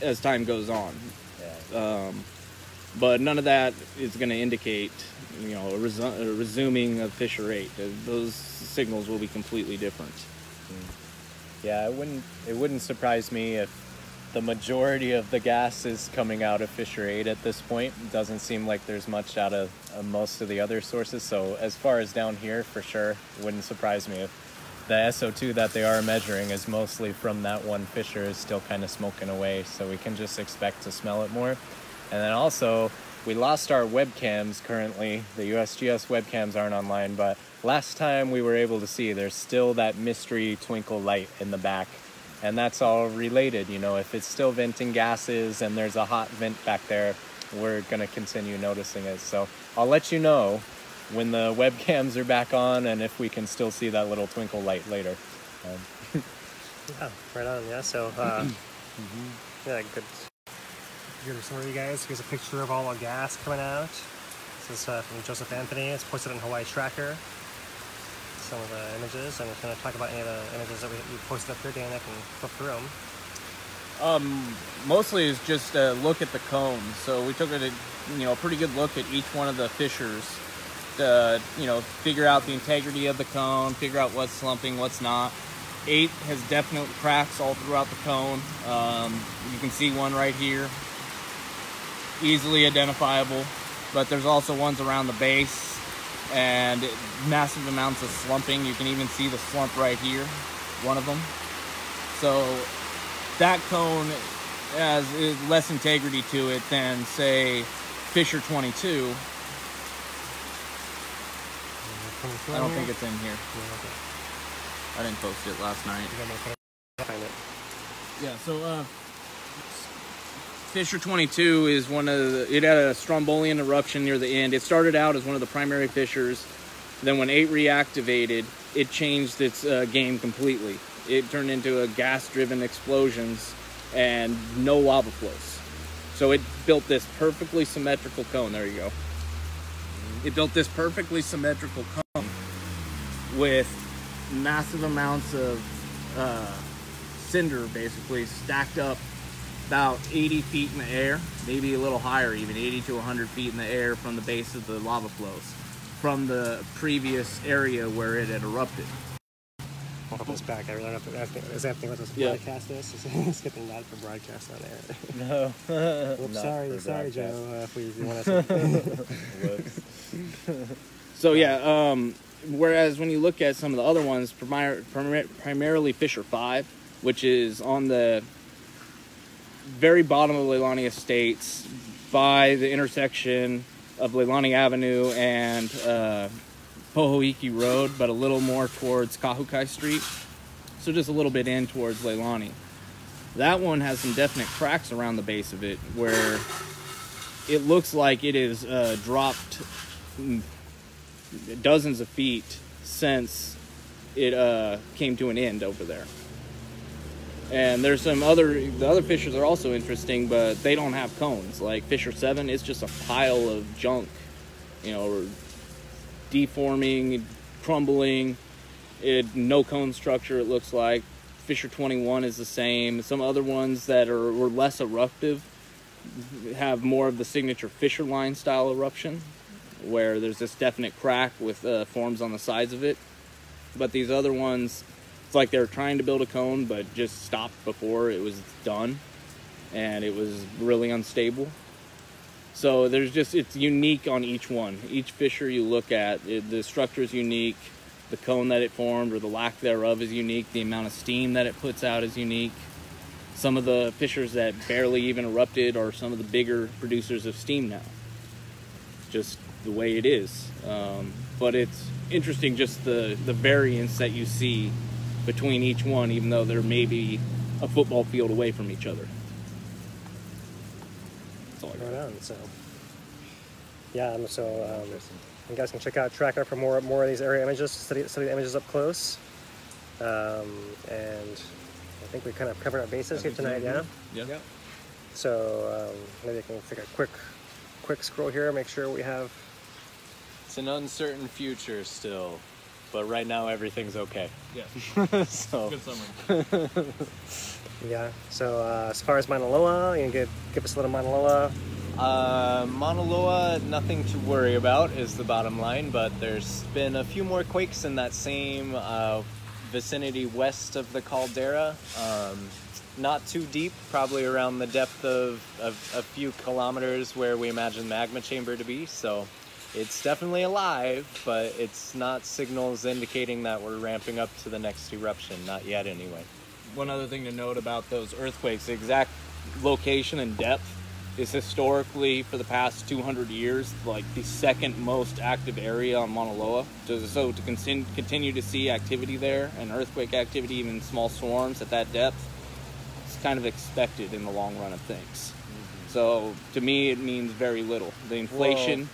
as time goes on. But none of that is going to indicate, you know, a resuming of Fissure 8. Those signals will be completely different. Yeah, it wouldn't surprise me if the majority of the gas is coming out of Fissure 8 at this point. It doesn't seem like there's much out of most of the other sources. So as far as down here, for sure, it wouldn't surprise me if the SO2 that they are measuring is mostly from that one fissure is still kind of smoking away. So we can just expect to smell it more. And then also, we lost our webcams currently. The USGS webcams aren't online, but last time we were able to see, there's still that mystery twinkle light in the back. And that's all related, you know, if it's still venting gases and there's a hot vent back there, we're gonna continue noticing it. So I'll let you know when the webcams are back on and if we can still see that little twinkle light later. Yeah, right on, yeah, so, yeah, good. Good summary, you guys. Here's a picture of all our gas coming out. This is from Joseph Anthony. It's posted on Hawaii Tracker. Some of the images, and I'm going to talk about any of the images that we posted up here. Dan, I can flip through them. Mostly is just a look at the cone. So we took a pretty good look at each one of the fissures to, figure out the integrity of the cone, figure out what's slumping, what's not. 8 has definite cracks all throughout the cone. You can see one right here, easily identifiable, but there's also ones around the base and massive amounts of slumping. You can even see the slump right here, one of them. So that cone has less integrity to it than, say, Fissure 22. I don't think it's in here. I didn't post it last night. Yeah, so Fissure 22 is one of the, it had a strombolian eruption near the end. It started out as one of the primary fissures. Then when 8 reactivated, it changed its game completely. It turned into a gas-driven explosions and no lava flows. So it built this perfectly symmetrical cone. There you go. It built this perfectly symmetrical cone with massive amounts of cinder basically stacked up about 80 feet in the air, maybe a little higher even, 80 to 100 feet in the air from the base of the lava flows from the previous area where it had erupted. I'll put this back. I really don't know if is anything with this broadcast this? Is skipping that for broadcast on air? No. Oops, sorry, Joe. If you want to. So yeah, whereas when you look at some of the other ones, primarily Fissure 5, which is on the very bottom of Leilani Estates by the intersection of Leilani Avenue and Pohoiki Road, but a little more towards Kahukai Street. So just a little bit in towards Leilani. That one has some definite cracks around the base of it where it looks like it is dropped dozens of feet since it came to an end over there. And there's the other fissures are also interesting, but they don't have cones. Like Fissure 7 is just a pile of junk, deforming, crumbling. No cone structure, it looks like. Fissure 21 is the same. Some other ones that were less eruptive have more of the signature fissure line style eruption, where there's this definite crack with forms on the sides of it. But these other ones, it's like they were trying to build a cone, but just stopped before it was done, and it was really unstable. So it's unique on each one. Each fissure you look at, the structure is unique. The cone that it formed or the lack thereof is unique. The amount of steam that it puts out is unique. Some of the fissures that barely even erupted are some of the bigger producers of steam now. Just the way it is. But it's interesting just the variance that you see between each one, even though they're maybe a football field away from each other. That's all I got. Right on. So, yeah. You guys can check out Tracker for more of these area images, study the images up close. And I think we kind of covered our bases here tonight. Yeah. Yeah. So maybe I can take a quick scroll here, make sure we have. It's an uncertain future still, but right now everything's okay. Yeah. So good summary. Yeah. So as far as Mauna Loa, you can give us a little Mauna Loa. Mauna Loa, nothing to worry about is the bottom line, but there's been a few more quakes in that same vicinity west of the caldera. Not too deep, probably around the depth of a few kilometers where we imagine the magma chamber to be. So it's definitely alive, but it's not signals indicating that we're ramping up to the next eruption. Not yet, anyway. One other thing to note about those earthquakes, the exact location and depth is historically, for the past 200 years, like the second most active area on Mauna Loa. So to continue to see activity there, and earthquake activity, even small swarms at that depth, it's kind of expected in the long run of things. Mm-hmm. So to me, it means very little. The inflation...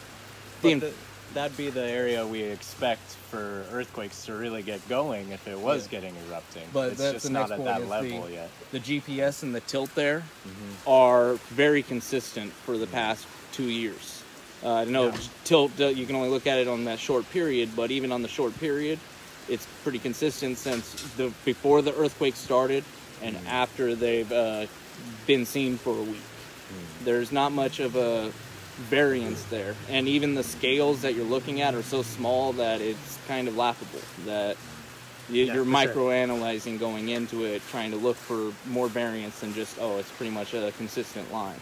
That'd be the area we expect for earthquakes to really get going if it was getting erupting. But it's that's just the not next at that point level yet. The GPS and the tilt there are very consistent for the past 2 years. I know tilt, you can only look at it on that short period, but even on the short period, it's pretty consistent since before the earthquake started and after they've been seen for a week. There's not much of a variance there, and even the scales that you're looking at are so small that it's kind of laughable that you're micro-analyzing going into it, trying to look for more variance than just, it's pretty much a consistent line.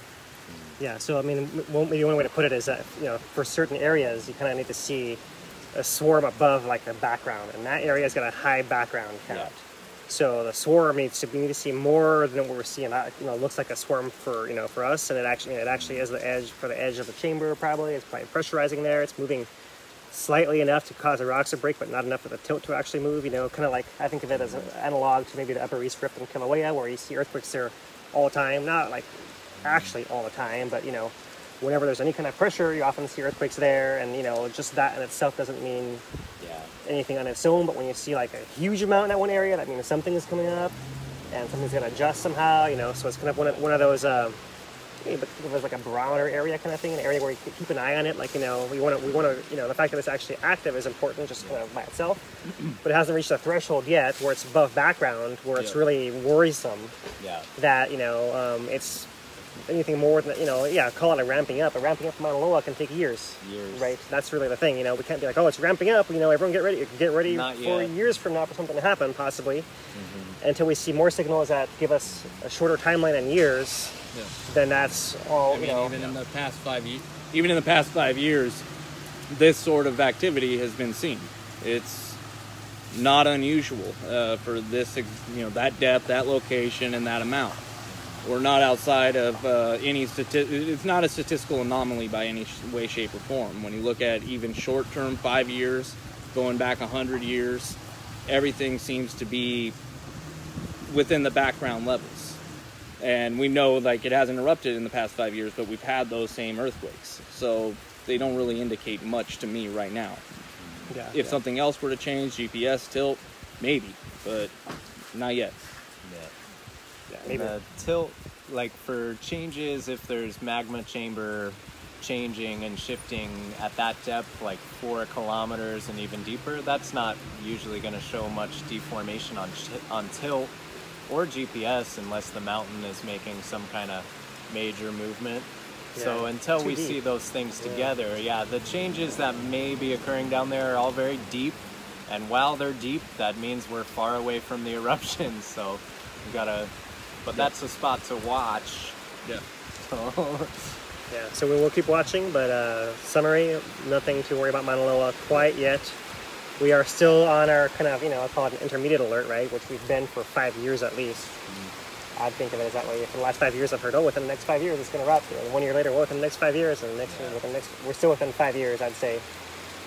Yeah, so I mean, maybe one way to put it is that, for certain areas, you kind of need to see a swarm above like the background, and that area's got a high background count. Yeah. So the swarm we need to see more than what we're seeing. It looks like a swarm for us, and it actually is the edge of the chamber. Probably it's probably pressurizing there. It's moving slightly enough to cause the rocks to break, but not enough for the tilt to actually move. Kind of like, I think of it as an analog to maybe the Upper East Rift in Kīlauea, where you see earthquakes there all the time. Not like actually all the time, but whenever there's any kind of pressure, you often see earthquakes there, and just that in itself doesn't mean anything on its own, but when you see like a huge amount in that one area, that means something is coming up, and something's going to adjust somehow, you know. So it's kind of one of those, there's like a barometer area kind of thing, an area where you keep an eye on it. Like, you know, we want to, you know, the fact that it's actually active is important just kind of by itself, but it hasn't reached a threshold yet where it's above background, where it's really worrisome. Yeah. That, you know, it's anything more than, you know, call it a ramping up. A ramping up from Mauna Loa can take years. Right? That's really the thing, you know. We can't be like, oh, it's ramping up, you know, everyone get ready for years from now for something to happen, possibly. Until we see more signals that give us a shorter timeline than years, then that's all, you know. Even in the past 5 years, this sort of activity has been seen. It's not unusual for this, you know, that depth, that location, and that amount. We're not outside of it's not a statistical anomaly by any way, shape, or form. When you look at even short-term, 5 years, going back 100 years, everything seems to be within the background levels. And we know, like, it hasn't erupted in the past 5 years, but we've had those same earthquakes. So they don't really indicate much to me right now. If something else were to change, GPS, tilt, maybe, but not yet. And the tilt, like for changes, if there's magma chamber changing and shifting at that depth, like 4 kilometers and even deeper, that's not usually going to show much deformation on tilt or GPS unless the mountain is making some kind of major movement. So until we see those things together, the changes that may be occurring down there are all very deep. And while they're deep, that means we're far away from the eruption. So we gotta, but that's a spot to watch. So we will keep watching, but summary, nothing to worry about Mauna Loa quite yet. We are still on our kind of, you know, I'll call it an intermediate alert, right? Which we've been for 5 years at least. I'd think of it as that way. For the last 5 years, I've heard, oh, within the next 5 years, it's going to erupt. And 1 year later, well, within the next 5 years, and we're still within 5 years, I'd say,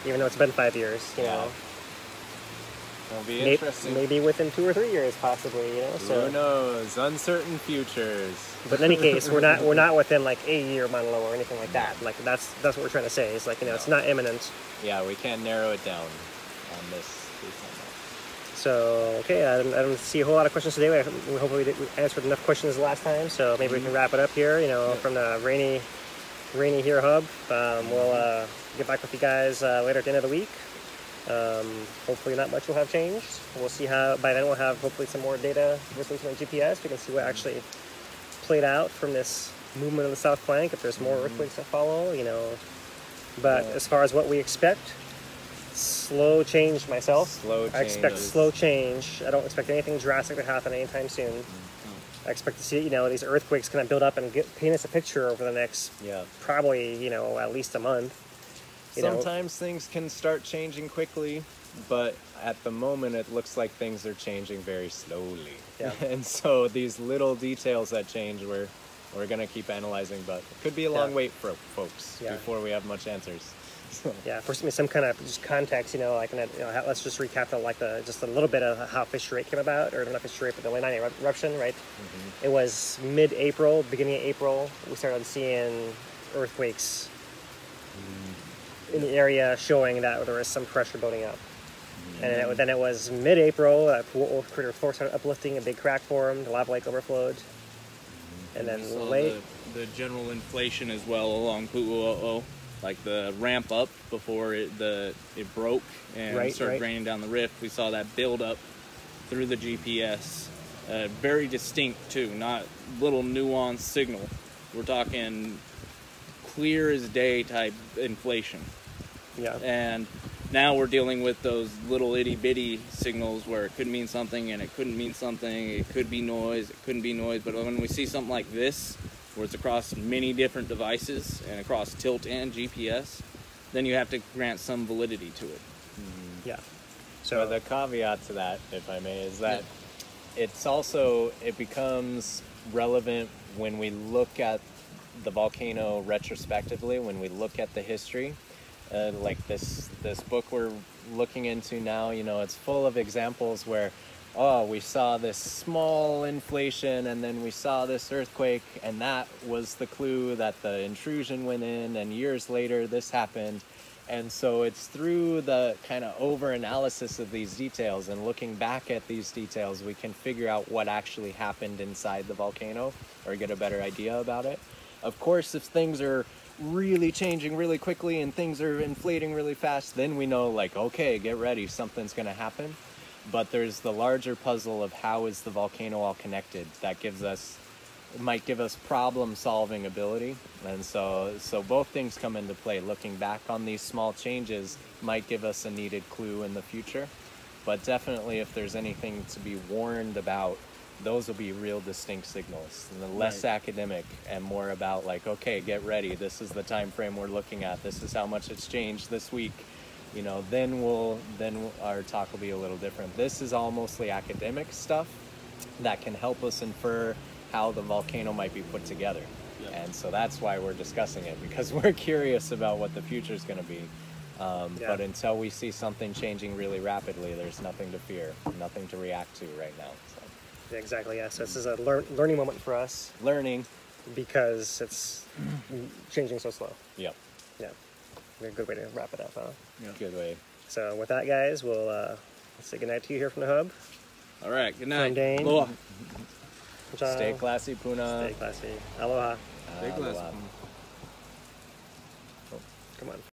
even though it's been 5 years, you know. It'll be interesting. Maybe within 2 or 3 years, possibly, you know. So who knows? Uncertain futures. But in any case, we're not within like a year of Mauna Loa or anything like that. Like that's what we're trying to say. It's like, you know, it's not imminent. Yeah, we can't narrow it down on this. So, okay, I don't see a whole lot of questions today. We hopefully we answered enough questions last time, so maybe we can wrap it up here, you know, from the rainy here hub. We'll get back with you guys later at the end of the week. Hopefully not much will have changed. We'll see how, by then we'll have hopefully some more data resolution on GPS. We can see what actually played out from this movement of the south flank, if there's more earthquakes that follow, you know. But as far as what we expect, slow change myself. I expect slow change. I don't expect anything drastic to happen anytime soon. I expect to see, you know, these earthquakes kind of build up and paint us a picture over the next probably, you know, at least a month. Sometimes things can start changing quickly, but at the moment it looks like things are changing very slowly. And so these little details that change, we're going to keep analyzing, but it could be a long wait for folks before we have much answers. For some kind of just context, you know, like, let's just recap just a little bit of how Fissure 8 came about, or not Fissure 8, but the Lainani eruption, right? It was mid-April, beginning of April, we started seeing earthquakes in the area showing that there was some pressure building up. And then it was mid-April, Puuhonua Crater 4 started uplifting, a big crack formed, the lava lake overflowed. And then the general inflation as well along Puuhonua. Like the ramp up before it broke and started raining down the rift. We saw that build up through the GPS. Very distinct too, not little nuanced signal. We're talking clear as day type inflation. And now we're dealing with those little itty bitty signals where it could mean something and it couldn't mean something. It could be noise, it couldn't be noise. But when we see something like this, where it's across many different devices and across tilt and GPS, then you have to grant some validity to it. So the caveat to that, if I may, is that it becomes relevant when we look at the volcano retrospectively, when we look at the history. Like this book we're looking into now, you know, it's full of examples where we saw this small inflation and then we saw this earthquake and that was the clue that the intrusion went in, and years later this happened. And so it's through the kind of over-analysis of these details and looking back at these details, we can figure out what actually happened inside the volcano or get a better idea about it. Of course, if things are really changing really quickly and things are inflating really fast, then we know, like, okay, get ready, something's going to happen. But there's the larger puzzle of how is the volcano all connected that might give us problem-solving ability. And so both things come into play. Looking back on these small changes might give us a needed clue in the future. But definitely, if there's anything to be warned about, those will be real distinct signals. And the less academic and more about, like, okay, get ready. This is the time frame we're looking at. This is how much it's changed this week. You know, then our talk will be a little different. This is all mostly academic stuff that can help us infer how the volcano might be put together. Yep. And so that's why we're discussing it, because we're curious about what the future is going to be. But until we see something changing really rapidly, there's nothing to fear, nothing to react to right now. So. Yeah, exactly, yeah. So this is a learning moment for us. Learning. Because it's changing so slow. Yep. Yeah. A good way to wrap it up, huh? Yeah. Good way. So with that, guys, we'll say goodnight to you here from the hub. All right, good night. I'm Dane. Aloha. Stay classy, Puna. Stay classy. Aloha. Stay classy. Aloha. Come on.